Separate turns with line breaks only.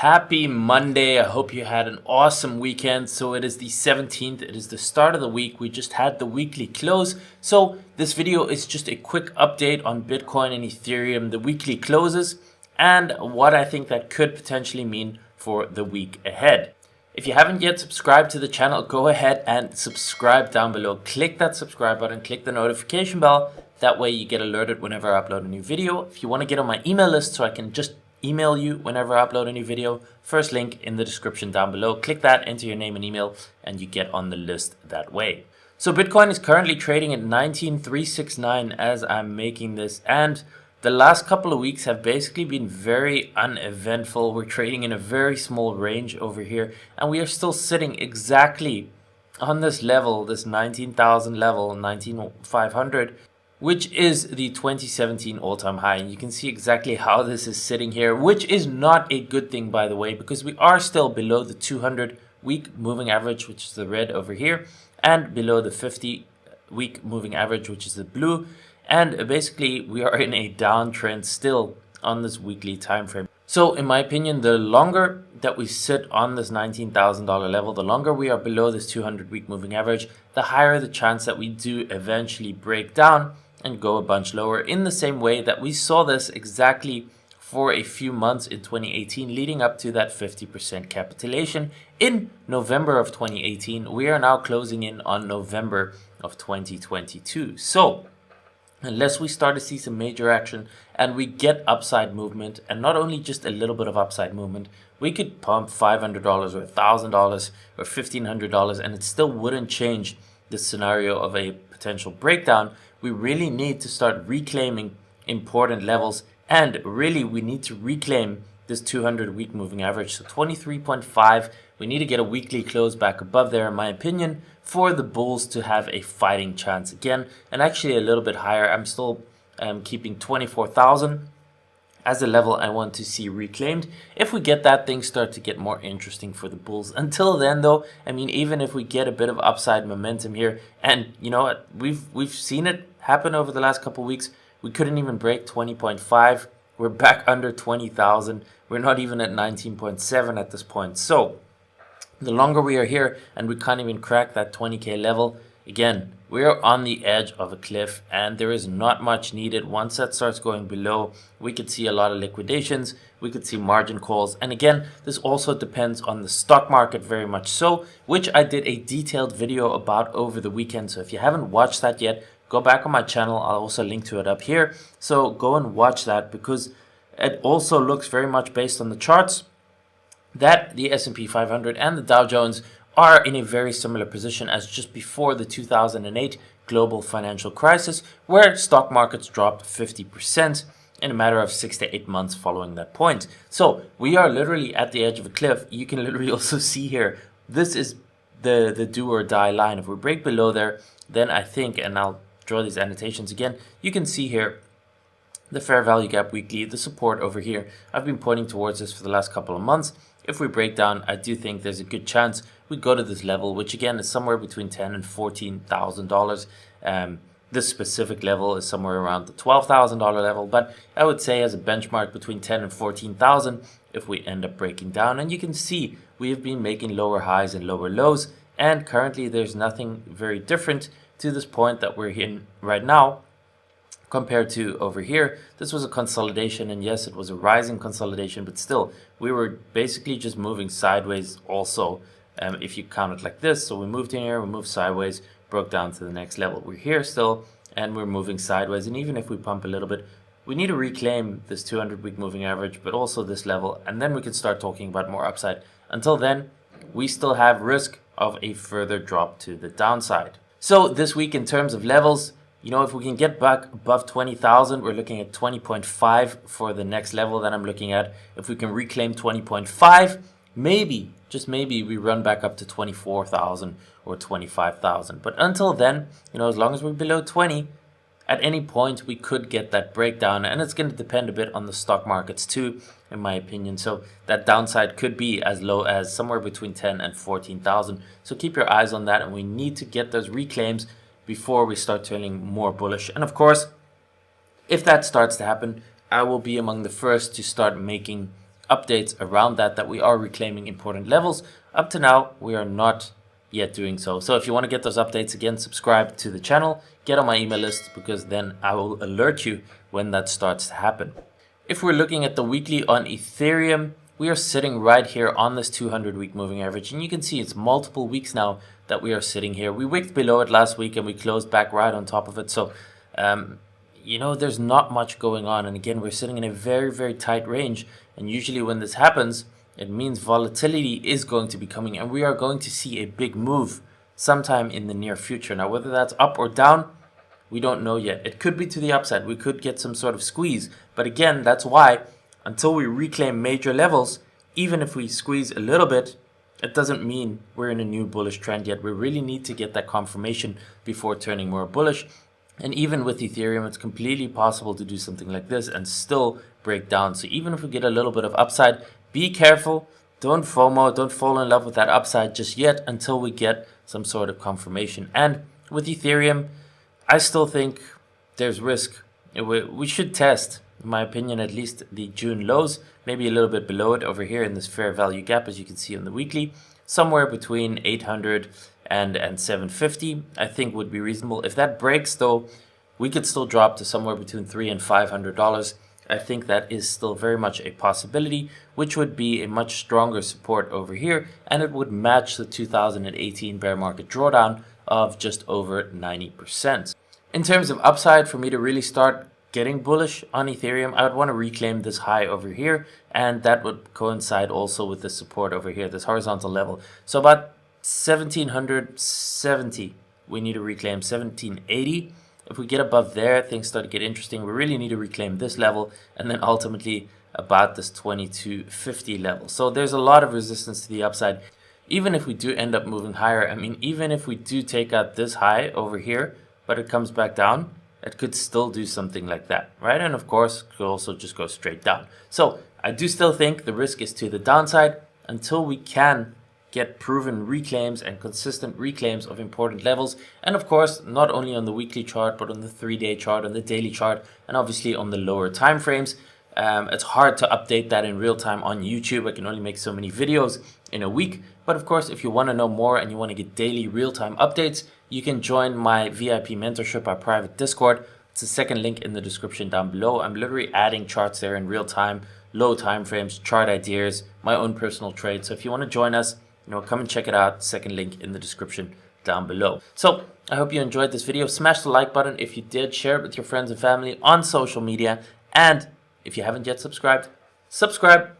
Happy Monday. I hope you had an awesome weekend. So it is the 17th. It is the start of the week. We just had the weekly close. So this video is just a quick update on Bitcoin and Ethereum, the weekly closes, and what I think that could potentially mean for the week ahead. If you haven't yet subscribed to the channel, go ahead and subscribe down below. Click that subscribe button, click the notification bell. That way you get alerted whenever I upload a new video. If you want to get on my email list so I can just email you whenever I upload a new video, first link in the description down below. Click that, enter your name and email, and you get on the list that way. So Bitcoin is currently trading at 19,369 as I'm making this, and the last couple of weeks have basically been very uneventful. We're trading in a very small range over here, and we are still sitting exactly on this level, this 19,000 level, 19,500, which is the 2017 all-time high. And you can see exactly how this is sitting here, which is not a good thing, by the way, because we are still below the 200-week moving average, which is the red over here, and below the 50-week moving average, which is the blue. And basically, we are in a downtrend still on this weekly time frame. So in my opinion, the longer that we sit on this $19,000 level, the longer we are below this 200-week moving average, the higher the chance that we do eventually break down and go a bunch lower, in the same way that we saw this exactly for a few months in 2018, leading up to that 50% capitulation in November of 2018. We are now closing in on November of 2022. So unless we start to see some major action and we get upside movement, and not only just a little bit of upside movement, we could pump $500 or $1,000 or $1,500 and it still wouldn't change the scenario of a potential breakdown. We really need to start reclaiming important levels, and really we need to reclaim this 200-week moving average. So 23.5, we need to get a weekly close back above there, in my opinion, for the bulls to have a fighting chance again, and actually a little bit higher. I'm still keeping 24,000 as a level I want to see reclaimed. If we get that, things start to get more interesting for the bulls. Until then, though, I mean, even if we get a bit of upside momentum here, and you know what, we've seen it happen over the last couple of weeks. We couldn't even break 20.5. We're back under 20,000. We're not even at 19.7 at this point. So the longer we are here and we can't even crack that 20k level, again, we're on the edge of a cliff and there is not much needed. Once that starts going below, we could see a lot of liquidations, we could see margin calls. And again, this also depends on the stock market very much so, which I did a detailed video about over the weekend. So if you haven't watched that yet, go back on my channel. I'll also link to it up here. So go and watch that, because it also looks very much based on the charts that the S&P 500 and the Dow Jones are in a very similar position as just before the 2008 global financial crisis, where stock markets dropped 50% in a matter of 6 to 8 months following that point. So we are literally at the edge of a cliff. You can literally also see here, this is the do or die line. If we break below there, then I think, and I'll draw these annotations again, you can see here the fair value gap weekly, the support over here. I've been pointing towards this for the last couple of months. If we break down, I do think there's a good chance we go to this level, which again is somewhere between $10,000 and $14,000. This specific level is somewhere around the $12,000 level, but I would say as a benchmark between 10 and 14,000 if we end up breaking down. And you can see we have been making lower highs and lower lows, and currently there's nothing very different to this point that we're in right now compared to over here. This was a consolidation, and yes, it was a rising consolidation, but still we were basically just moving sideways also, if you count it like this. So we moved in here, we moved sideways, broke down to the next level. We're here still and we're moving sideways, and even if we pump a little bit, we need to reclaim this 200-week moving average, but also this level, and then we can start talking about more upside. Until then, we still have risk of a further drop to the downside. So this week, in terms of levels, you know, if we can get back above 20,000, we're looking at 20.5 for the next level that I'm looking at. If we can reclaim 20.5, maybe, just maybe, we run back up to 24,000 or 25,000. But until then, you know, as long as we're below 20, at any point we could get that breakdown, and it's going to depend a bit on the stock markets too, in my opinion. So that downside could be as low as somewhere between 10 and 14,000. So keep your eyes on that, and we need to get those reclaims before we start turning more bullish. And of course, if that starts to happen, I will be among the first to start making updates around that we are reclaiming important levels. Up to now, we are not yet doing so. So if you want to get those updates, again, subscribe to the channel, get on my email list, because then I will alert you when that starts to happen. If we're looking at the weekly on Ethereum, we are sitting right here on this 200-week moving average, and you can see it's multiple weeks now that we are sitting here. We wicked below it last week and we closed back right on top of it. So you know, there's not much going on, and again, we're sitting in a very, very tight range, and usually when this happens, it means volatility is going to be coming, and we are going to see a big move sometime in the near future. Now, whether that's up or down, we don't know yet. It could be to the upside. We could get some sort of squeeze, but again, that's why until we reclaim major levels, even if we squeeze a little bit, it doesn't mean we're in a new bullish trend yet. We really need to get that confirmation before turning more bullish. And even with Ethereum, it's completely possible to do something like this and still break down. So even if we get a little bit of upside, be careful. Don't FOMO, don't fall in love with that upside just yet until we get some sort of confirmation. And with Ethereum, I still think there's risk. We should test, in my opinion, at least the June lows, maybe a little bit below it over here in this fair value gap, as you can see on the weekly, somewhere between 800 and 750, I think would be reasonable. If that breaks, though, we could still drop to somewhere between $300 and $500. I think that is still very much a possibility, which would be a much stronger support over here, and it would match the 2018 bear market drawdown of just over 90%. In terms of upside, for me to really start getting bullish on Ethereum, I would want to reclaim this high over here, and that would coincide also with the support over here, this horizontal level. So about 1770, we need to reclaim 1780. If we get above there, things start to get interesting. We really need to reclaim this level, and then ultimately about this 2250 level. So there's a lot of resistance to the upside. Even if we do end up moving higher, I mean, even if we do take out this high over here, but it comes back down, it could still do something like that, right? And of course, it could also just go straight down. So I do still think the risk is to the downside until we can get proven reclaims and consistent reclaims of important levels. And of course, not only on the weekly chart, but on the 3-day chart, on the daily chart, and obviously on the lower time frames. It's hard to update that in real time on YouTube. I can only make so many videos in a week. But of course, if you want to know more and you want to get daily real-time updates, you can join my VIP mentorship, our private Discord. It's the second link in the description down below. I'm literally adding charts there in real time, low time frames, chart ideas, my own personal trades. So if you want to join us, come and check it out. Second link in the description down below. So I hope you enjoyed this video. Smash the like button if you did. Share it with your friends and family on social media. And if you haven't yet subscribed, subscribe.